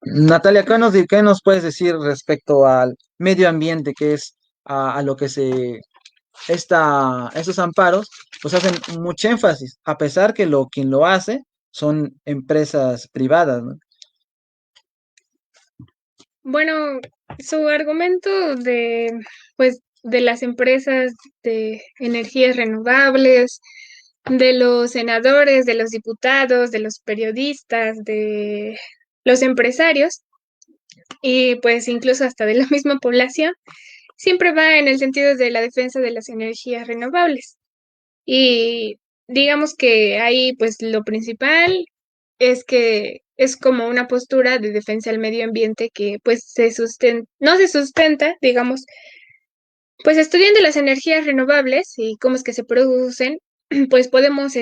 Natalia, ¿qué nos puedes decir respecto al medio ambiente, que es a lo que estos amparos, pues hacen mucho énfasis, a pesar que quien lo hace son empresas privadas, ¿no? Bueno, su argumento pues, de las empresas de energías renovables, de los senadores, de los diputados, de los periodistas, de los empresarios y pues incluso hasta de la misma población, siempre va en el sentido de la defensa de las energías renovables. Y digamos que ahí pues lo principal es que es como una postura de defensa del medio ambiente que pues no se sustenta, digamos, pues estudiando las energías renovables y cómo es que se producen, pues podemos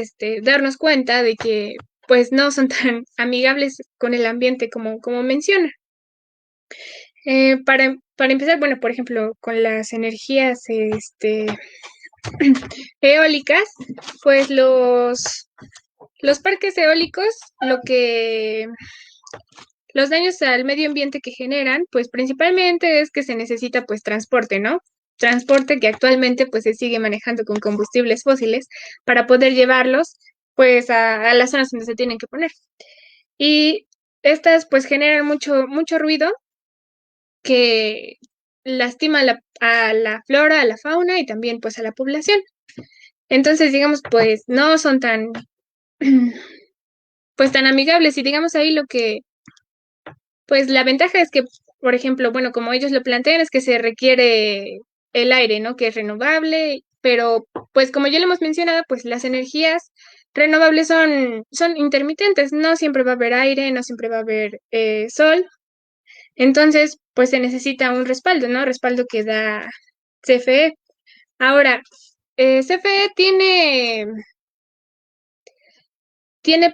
darnos cuenta de que pues no son tan amigables con el ambiente como menciona. Para empezar, bueno, por ejemplo, con las energías eólicas, pues los parques eólicos, los daños al medio ambiente que generan, pues principalmente es que se necesita pues transporte, ¿no? Transporte que actualmente pues se sigue manejando con combustibles fósiles para poder llevarlos pues a las zonas donde se tienen que poner. Y estas pues generan mucho ruido que lastima a la flora, a la fauna y también pues a la población. Entonces, digamos, pues no son tan, pues tan amigables y digamos ahí Pues la ventaja es que, por ejemplo, bueno, como ellos lo plantean, es que se requiere el aire, ¿no? Que es renovable, pero pues como ya lo hemos mencionado, pues las energías renovables son intermitentes, no siempre va a haber aire, no siempre va a haber sol, entonces pues se necesita un respaldo, ¿no? Respaldo que da CFE. Ahora, CFE tiene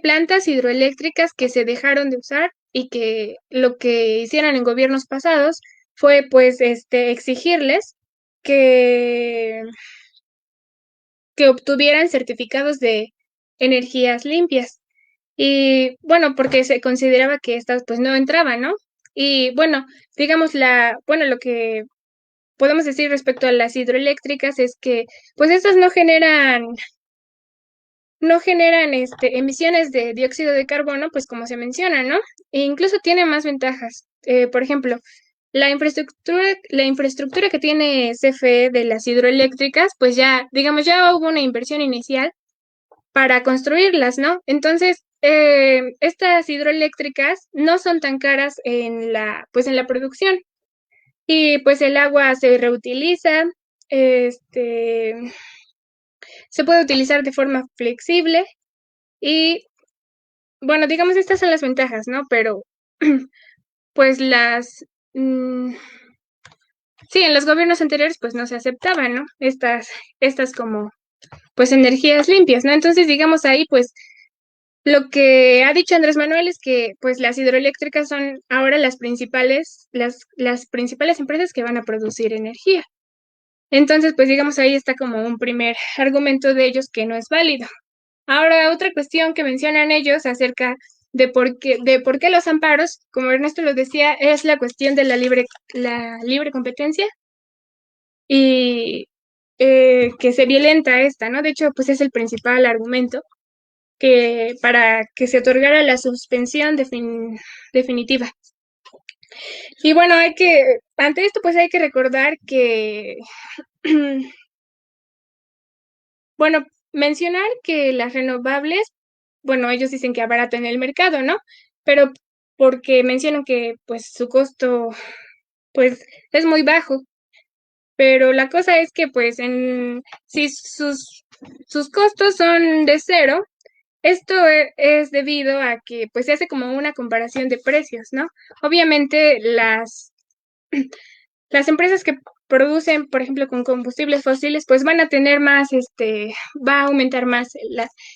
plantas hidroeléctricas que se dejaron de usar y que lo que hicieron en gobiernos pasados fue pues exigirles que, que obtuvieran certificados de energías limpias. Y bueno, porque se consideraba que estas pues no entraban, ¿no? Y bueno, digamos bueno, lo que podemos decir respecto a las hidroeléctricas es que pues estas no generan emisiones de dióxido de carbono, pues como se menciona, ¿no? E incluso tiene más ventajas. Por ejemplo, la infraestructura que tiene CFE de las hidroeléctricas, pues ya, digamos, ya hubo una inversión inicial para construirlas, ¿no? Entonces, estas hidroeléctricas no son tan caras pues en la producción. Y pues el agua se reutiliza, este, se puede utilizar de forma flexible y bueno, digamos, estas son las ventajas, ¿no? Pero, pues mm, sí, en los gobiernos anteriores, pues no se aceptaban, ¿no? Estas como, pues, energías limpias, ¿no? Entonces, digamos ahí, pues, lo que ha dicho Andrés Manuel es que, pues, las hidroeléctricas son ahora las principales empresas que van a producir energía. Entonces, pues, digamos, ahí está como un primer argumento de ellos que no es válido. Ahora, otra cuestión que mencionan ellos acerca de por qué los amparos, como Ernesto lo decía, es la cuestión de la libre competencia y que se violenta esta, ¿no? De hecho, pues es el principal argumento que para que se otorgara la suspensión definitiva. Y bueno, ante esto, pues hay que recordar que, bueno, mencionar que las renovables, bueno, ellos dicen que abaratan el mercado, ¿no? Pero porque mencionan que pues su costo pues es muy bajo, pero la cosa es que pues si sus costos son de cero, esto es debido a que pues se hace como una comparación de precios, ¿no? Obviamente las empresas que producen, por ejemplo, con combustibles fósiles, pues van a tener más, va a aumentar más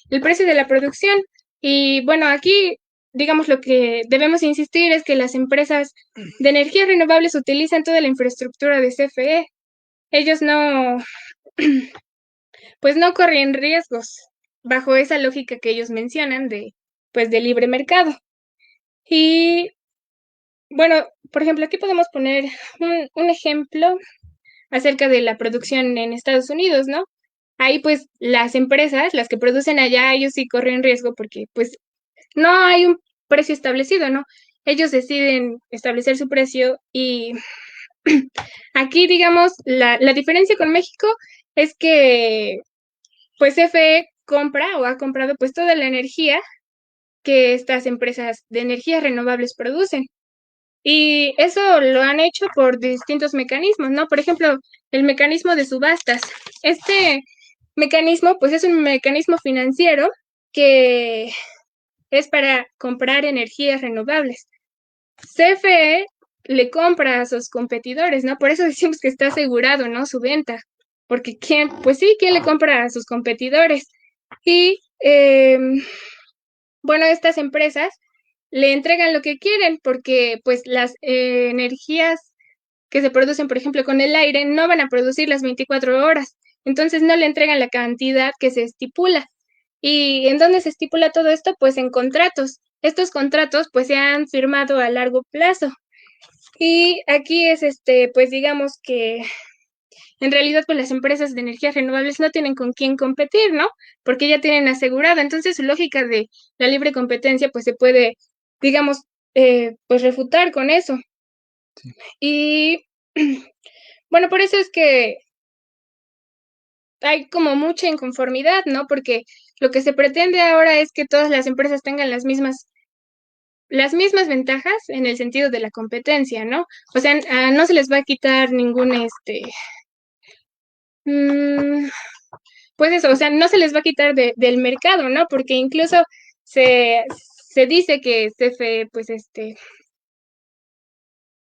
el precio de la producción. Y bueno, aquí, digamos, lo que debemos insistir es que las empresas de energías renovables utilizan toda la infraestructura de CFE. Ellos pues no corren riesgos bajo esa lógica que ellos mencionan pues, de libre mercado. Y bueno, por ejemplo, aquí podemos poner un ejemplo acerca de la producción en Estados Unidos, ¿no? Ahí pues las empresas, las que producen allá, ellos sí corren riesgo porque pues no hay un precio establecido, ¿no? Ellos deciden establecer su precio y aquí, digamos, la diferencia con México es que pues CFE compra o ha comprado pues toda la energía que estas empresas de energías renovables producen. Y eso lo han hecho por distintos mecanismos, ¿no? Por ejemplo, el mecanismo de subastas. Este mecanismo, pues es un mecanismo financiero que es para comprar energías renovables. CFE le compra a sus competidores, ¿no? Por eso decimos que está asegurado, ¿no? Su venta. Porque pues sí, ¿quién le compra a sus competidores? Y bueno, estas empresas le entregan lo que quieren porque pues las energías que se producen, por ejemplo, con el aire, no van a producir las 24 horas. Entonces no le entregan la cantidad que se estipula. ¿Y en dónde se estipula todo esto? Pues en contratos. Estos contratos pues se han firmado a largo plazo. Y aquí es pues digamos que en realidad pues las empresas de energías renovables no tienen con quién competir, ¿no? Porque ya tienen asegurada. Entonces su lógica de la libre competencia pues se puede, digamos, pues refutar con eso. Sí. Y bueno, por eso es que hay como mucha inconformidad, ¿no? Porque lo que se pretende ahora es que todas las empresas tengan las mismas ventajas en el sentido de la competencia, ¿no? O sea, no se les va a quitar ningún, mm, pues eso, o sea, no se les va a quitar del mercado, ¿no? Porque incluso se, se dice que CFE, pues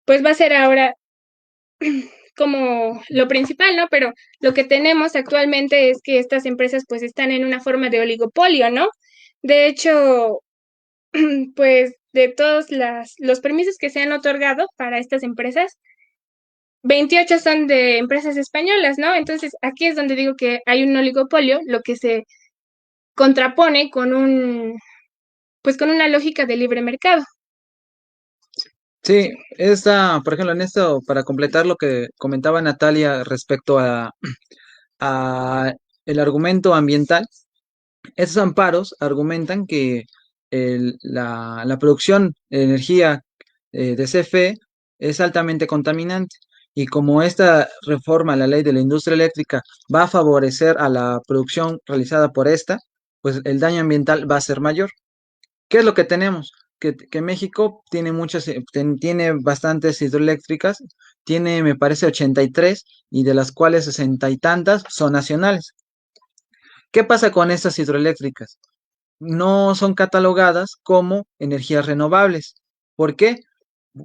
pues va a ser ahora como lo principal, ¿no? Pero lo que tenemos actualmente es que estas empresas pues están en una forma de oligopolio, ¿no? De hecho, pues de todos los permisos que se han otorgado para estas empresas, 28 son de empresas españolas, ¿no? Entonces, aquí es donde digo que hay un oligopolio, lo que se contrapone con pues con una lógica de libre mercado. Sí, por ejemplo, en esto, para completar lo que comentaba Natalia respecto a el argumento ambiental, esos amparos argumentan que la producción de energía de CFE es altamente contaminante y como esta reforma a la ley de la industria eléctrica va a favorecer a la producción realizada por esta, pues el daño ambiental va a ser mayor. ¿Qué es lo que tenemos? Que México tiene tiene bastantes hidroeléctricas, tiene, me parece, 83 y de las cuales 60 y tantas son nacionales. ¿Qué pasa con estas hidroeléctricas? No son catalogadas como energías renovables. ¿Por qué?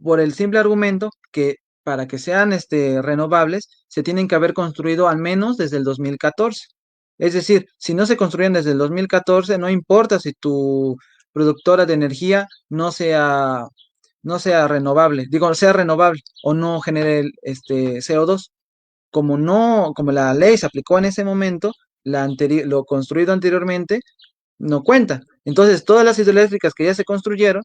Por el simple argumento que para que sean renovables se tienen que haber construido al menos desde el 2014. Es decir, si no se construyen desde el 2014, no importa si tu productora de energía no sea renovable, digo, sea renovable o no genere CO2. Como la ley se aplicó en ese momento, lo construido anteriormente no cuenta. Entonces, todas las hidroeléctricas que ya se construyeron,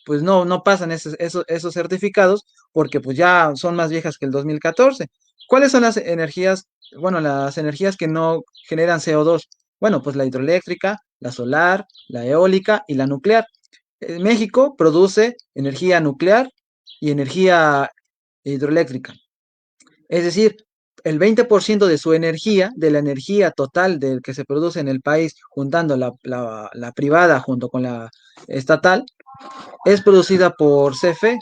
pues no pasan esos certificados porque pues ya son más viejas que el 2014. ¿Cuáles son las energías? Bueno, las energías que no generan CO2. Bueno, pues la hidroeléctrica, la solar, la eólica y la nuclear. México produce energía nuclear y energía hidroeléctrica. Es decir, el 20% de su energía, de la energía total del que se produce en el país, juntando la privada junto con la estatal, es producida por CFE.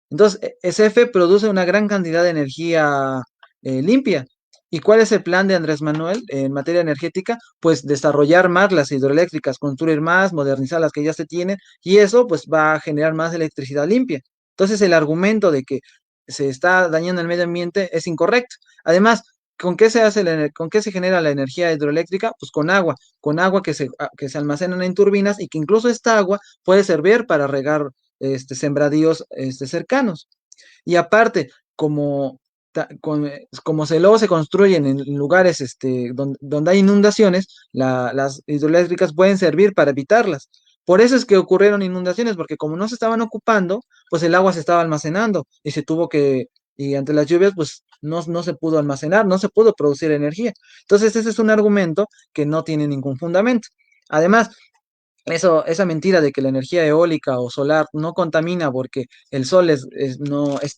Entonces, CFE produce una gran cantidad de energía limpia. ¿Y cuál es el plan de Andrés Manuel en materia energética? Pues desarrollar más las hidroeléctricas, construir más, modernizar las que ya se tienen, y eso pues va a generar más electricidad limpia. Entonces, el argumento de que se está dañando el medio ambiente es incorrecto. Además, ¿con qué se genera la energía hidroeléctrica? Pues con agua que se almacenan en turbinas y que incluso esta agua puede servir para regar sembradíos cercanos. Y aparte, luego se construyen en lugares donde hay inundaciones, las hidroeléctricas pueden servir para evitarlas. Por eso es que ocurrieron inundaciones, porque como no se estaban ocupando, pues el agua se estaba almacenando y y ante las lluvias, pues no se pudo almacenar, no se pudo producir energía. Entonces, ese es un argumento que no tiene ningún fundamento. Además, esa mentira de que la energía eólica o solar no contamina porque el sol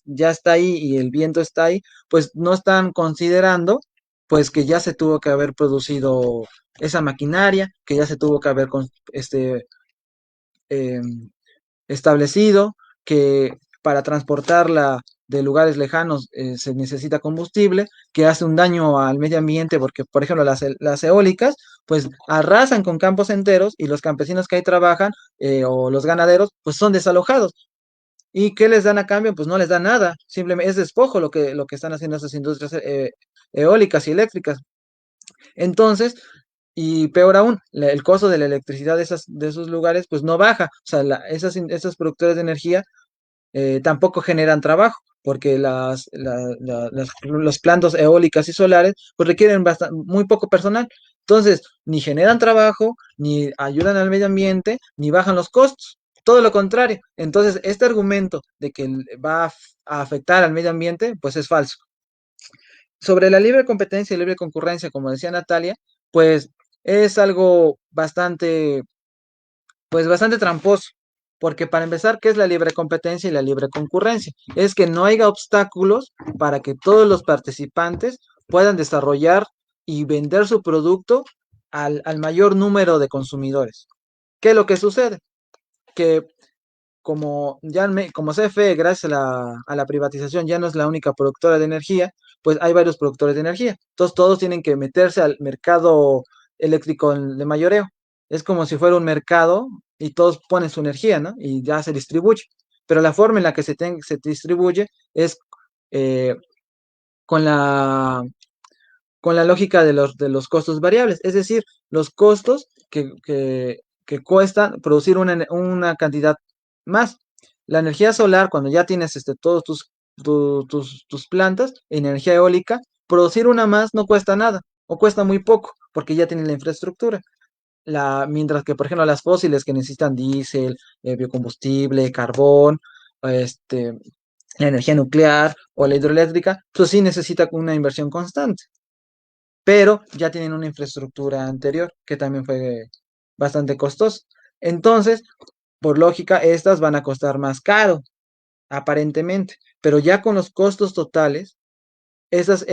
ya está ahí y el viento está ahí, pues no están considerando pues que ya se tuvo que haber producido esa maquinaria, que ya se tuvo que haber em, establecido, que para transportarla de lugares lejanos se necesita combustible, que hace un daño al medio ambiente, porque, por ejemplo, las eólicas, pues arrasan con campos enteros y los campesinos que ahí trabajan o los ganaderos, pues son desalojados. ¿Y qué les dan a cambio? Pues no les dan nada, simplemente es despojo lo que están haciendo esas industrias eólicas y eléctricas. Entonces, y peor aún, el costo de la electricidad de esos lugares, pues no baja. O sea, esas productores de energía tampoco generan trabajo, porque los plantos eólicas y solares pues requieren muy poco personal. Entonces, ni generan trabajo, ni ayudan al medio ambiente, ni bajan los costos. Todo lo contrario. Entonces, este argumento de que a afectar al medio ambiente, pues es falso. Sobre la libre competencia y libre concurrencia, como decía Natalia, pues es algo bastante tramposo, porque para empezar, ¿qué es la libre competencia y la libre concurrencia? Es que no haya obstáculos para que todos los participantes puedan desarrollar y vender su producto al mayor número de consumidores. ¿Qué es lo que sucede? Que como CFE, gracias a la privatización, ya no es la única productora de energía, pues hay varios productores de energía. Entonces todos tienen que meterse al mercado eléctrico de mayoreo. Es como si fuera un mercado y todos ponen su energía, ¿no? Y ya se distribuye. Pero la forma en la que se distribuye es eh, con con la lógica de los costos variables, es decir, los costos que cuesta producir una cantidad más. La energía solar, cuando ya tienes todos tus plantas, energía eólica, producir una más no cuesta nada o cuesta muy poco porque ya tienes la infraestructura. Mientras que, por ejemplo, las fósiles que necesitan diésel, biocombustible, carbón, este, la energía nuclear o la hidroeléctrica, pues sí necesita una inversión constante, pero ya tienen una infraestructura anterior que también fue bastante costosa. Entonces, por lógica, estas van a costar más caro, aparentemente, pero ya con los costos totales, esas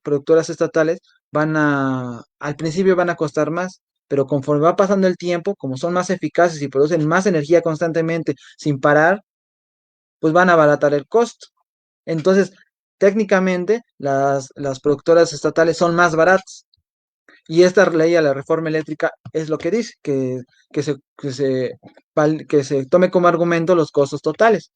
productoras estatales al principio van a costar más, pero conforme va pasando el tiempo, como son más eficaces y producen más energía constantemente sin parar, pues van a abaratar el costo. Entonces, técnicamente, las productoras estatales son más baratas. Y esta ley a la reforma eléctrica es lo que dice, que se, que se, que se tome como argumento los costos totales.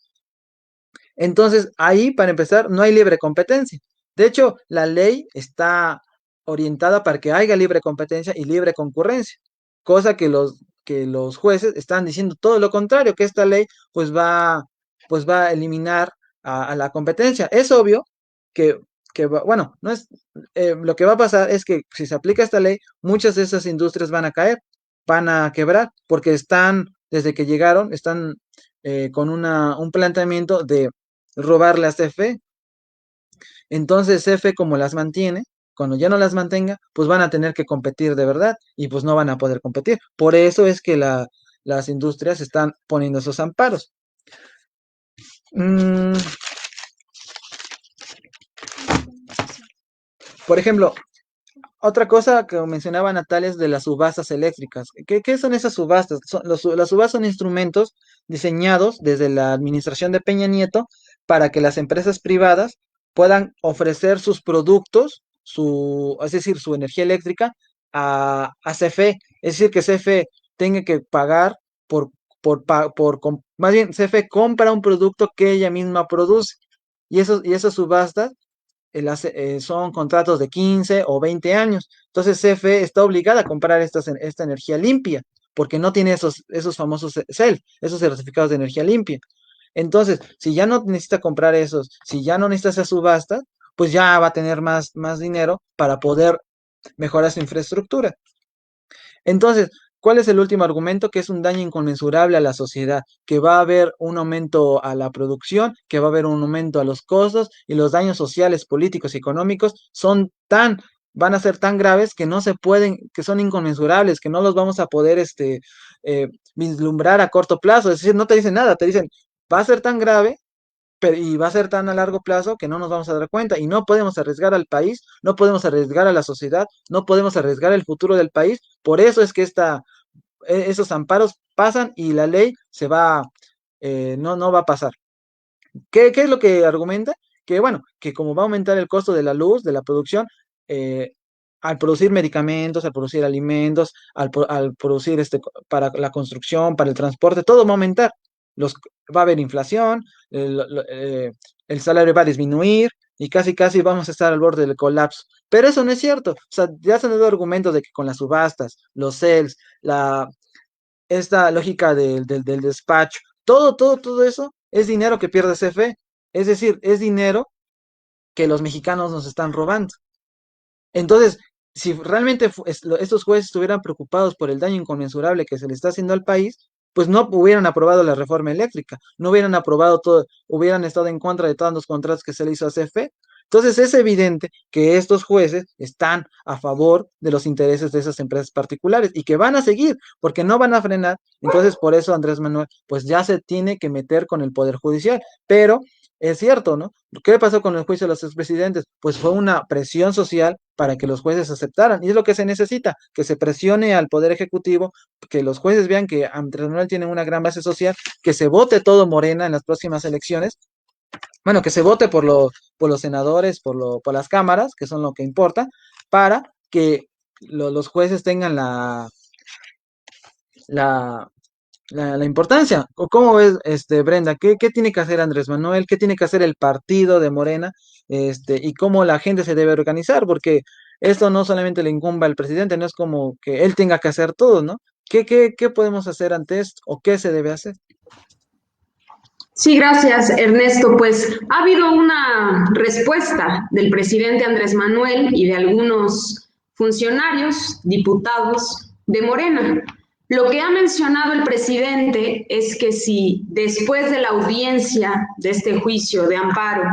Entonces, ahí, para empezar, no hay libre competencia. De hecho, la ley está orientada para que haya libre competencia y libre concurrencia, cosa que los jueces están diciendo todo lo contrario, que esta ley pues va a eliminar a la competencia. Es obvio que, bueno, no es, lo que va a pasar es que si se aplica esta ley, muchas de esas industrias van a caer, van a quebrar, porque desde que llegaron, están con un planteamiento de robarle a CFE. Entonces CFE como las mantiene, cuando ya no las mantenga, pues van a tener que competir de verdad y pues no van a poder competir. Por eso es que las industrias están poniendo esos amparos. Mm, por ejemplo, otra cosa que mencionaba Natalia es de las subastas eléctricas. ¿Qué son esas subastas? Las subastas son instrumentos diseñados desde la administración de Peña Nieto para que las empresas privadas puedan ofrecer sus productos, es decir, su energía eléctrica a CFE. Es decir, que CFE tenga que pagar por, más bien CFE compra un producto que ella misma produce. Y esas subastas son contratos de 15 o 20 años. Entonces CFE está obligada a comprar esta energía limpia, porque no tiene esos famosos esos certificados de energía limpia. Entonces, si ya no necesita comprar esos, si ya no necesita hacer subasta, pues ya va a tener más dinero para poder mejorar su infraestructura. Entonces, ¿cuál es el último argumento? Que es un daño inconmensurable a la sociedad, que va a haber un aumento a la producción, que va a haber un aumento a los costos y los daños sociales, políticos y económicos van a ser tan graves que no se pueden, que son inconmensurables, que no los vamos a poder vislumbrar a corto plazo. Es decir, no te dicen nada, te dicen, va a ser tan grave y va a ser tan a largo plazo que no nos vamos a dar cuenta y no podemos arriesgar al país, no podemos arriesgar a la sociedad, no podemos arriesgar el futuro del país. Por eso es que esos amparos pasan y la ley no va a pasar. ¿Qué es lo que argumenta? Que bueno, que como va a aumentar el costo de la luz, de la producción, eh, al producir medicamentos, al producir alimentos, al producir para la construcción, para el transporte, todo va a aumentar. Va a haber inflación, el salario va a disminuir y casi vamos a estar al borde del colapso. Pero eso no es cierto. O sea, ya se han dado argumentos de que con las subastas, los sales, esta lógica del despacho, todo eso es dinero que pierde CFE. Es decir, es dinero que los mexicanos nos están robando. Entonces, si realmente estos jueces estuvieran preocupados por el daño inconmensurable que se le está haciendo al país, pues no hubieran aprobado la reforma eléctrica, no hubieran aprobado todo, hubieran estado en contra de todos los contratos que se le hizo a CFE. Entonces es evidente que estos jueces están a favor de los intereses de esas empresas particulares y que van a seguir, porque no van a frenar. Entonces por eso Andrés Manuel, pues ya se tiene que meter con el Poder Judicial, pero es cierto, ¿no? ¿Qué pasó con el juicio de los expresidentes? Pues fue una presión social para que los jueces aceptaran. Y es lo que se necesita, que se presione al Poder Ejecutivo, que los jueces vean que Andrés Manuel tiene una gran base social, que se vote todo Morena en las próximas elecciones. Bueno, que se vote por los senadores, por las cámaras, que son lo que importa, para que los jueces tengan la, la importancia. ¿Cómo ves, Brenda? ¿Qué tiene que hacer Andrés Manuel? ¿Qué tiene que hacer el partido de Morena? Y cómo la gente se debe organizar, porque esto no solamente le incumbe al presidente, no es como que él tenga que hacer todo, ¿no? ¿Qué podemos hacer ante esto? ¿O qué se debe hacer? Sí, gracias, Ernesto. Pues ha habido una respuesta del presidente Andrés Manuel y de algunos funcionarios, diputados de Morena. Lo que ha mencionado el presidente es que si después de la audiencia de este juicio de amparo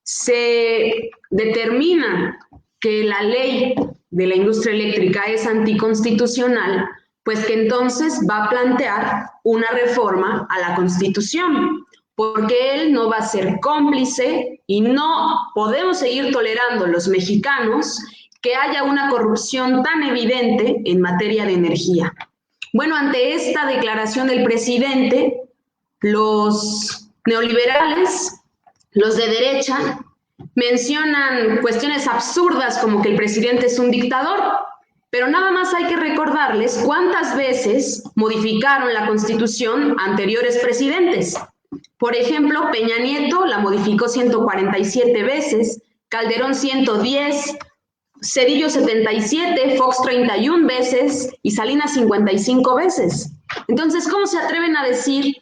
se determina que la ley de la industria eléctrica es anticonstitucional, pues que entonces va a plantear una reforma a la Constitución, porque él no va a ser cómplice y no podemos seguir tolerando los mexicanos que haya una corrupción tan evidente en materia de energía. Bueno, ante esta declaración del presidente, los neoliberales, los de derecha, mencionan cuestiones absurdas como que el presidente es un dictador, pero nada más hay que recordarles cuántas veces modificaron la Constitución anteriores presidentes. Por ejemplo, Peña Nieto la modificó 147 veces, Calderón 110, Cedillo 77, Fox 31 veces y Salinas 55 veces. Entonces, ¿cómo se atreven a decir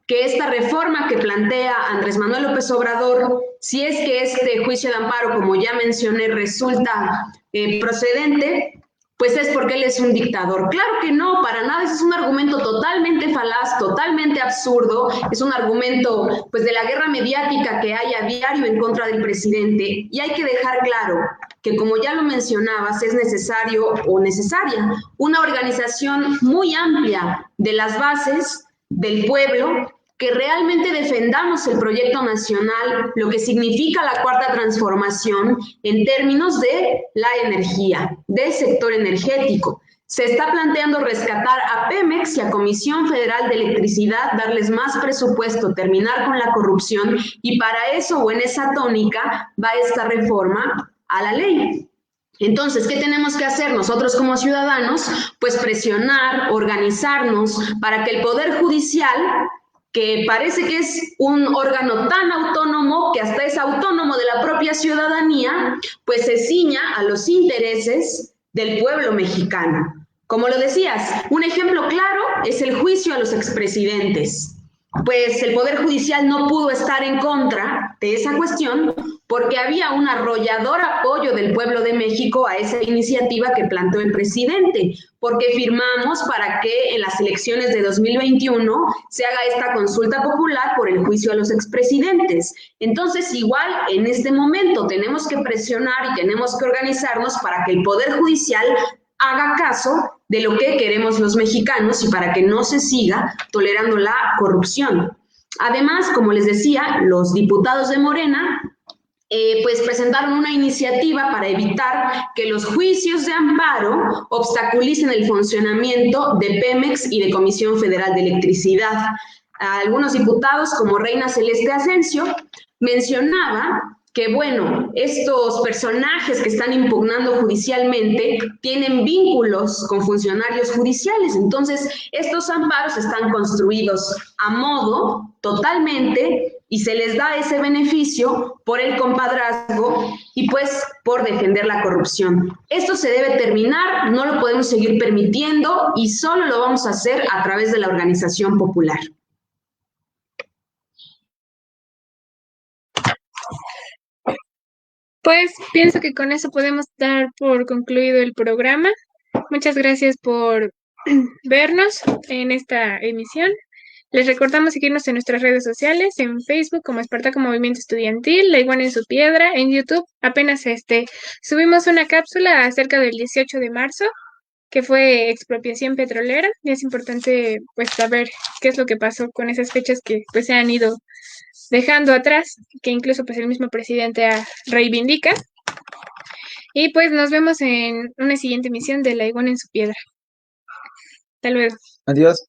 que esta reforma que plantea Andrés Manuel López Obrador, si es que este juicio de amparo, como ya mencioné, resulta procedente, pues es porque él es un dictador? Claro que no, para nada, ese es un argumento totalmente falaz, totalmente absurdo, es un argumento pues de la guerra mediática que hay a diario en contra del presidente, y hay que dejar claro que, como ya lo mencionabas, es necesario o necesaria una organización muy amplia de las bases del pueblo, que realmente defendamos el proyecto nacional, lo que significa la cuarta transformación en términos de la energía, del sector energético. Se está planteando rescatar a Pemex y a Comisión Federal de Electricidad, darles más presupuesto, terminar con la corrupción, y para eso, o en esa tónica, va esta reforma a la ley. Entonces, ¿qué tenemos que hacer nosotros como ciudadanos? Pues presionar, organizarnos para que el Poder Judicial, que parece que es un órgano tan autónomo que hasta es autónomo de la propia ciudadanía, pues se ciña a los intereses del pueblo mexicano. Como lo decías, un ejemplo claro es el juicio a los expresidentes. Pues el Poder Judicial no pudo estar en contra de esa cuestión porque había un arrollador apoyo del pueblo de México a esa iniciativa que planteó el presidente, porque firmamos para que en las elecciones de 2021 se haga esta consulta popular por el juicio a los expresidentes. Entonces, igual en este momento tenemos que presionar y tenemos que organizarnos para que el Poder Judicial haga caso de lo que queremos los mexicanos y para que no se siga tolerando la corrupción. Además, como les decía, los diputados de Morena pues presentaron una iniciativa para evitar que los juicios de amparo obstaculicen el funcionamiento de Pemex y de Comisión Federal de Electricidad. Algunos diputados, como Reina Celeste Asensio, mencionaba que, bueno, estos personajes que están impugnando judicialmente tienen vínculos con funcionarios judiciales, entonces estos amparos están construidos a modo totalmente y se les da ese beneficio por el compadrazgo y pues por defender la corrupción. Esto se debe terminar, no lo podemos seguir permitiendo y solo lo vamos a hacer a través de la organización popular. Pues pienso que con eso podemos dar por concluido el programa. Muchas gracias por vernos en esta emisión. Les recordamos seguirnos en nuestras redes sociales, en Facebook como Espartaco Movimiento Estudiantil, La Iguana en su Piedra, en YouTube apenas subimos una cápsula acerca del 18 de marzo, que fue expropiación petrolera, y es importante pues saber qué es lo que pasó con esas fechas que pues se han ido dejando atrás, que incluso pues el mismo presidente reivindica. Y pues nos vemos en una siguiente emisión de La Iguana en su Piedra. Hasta luego. Adiós.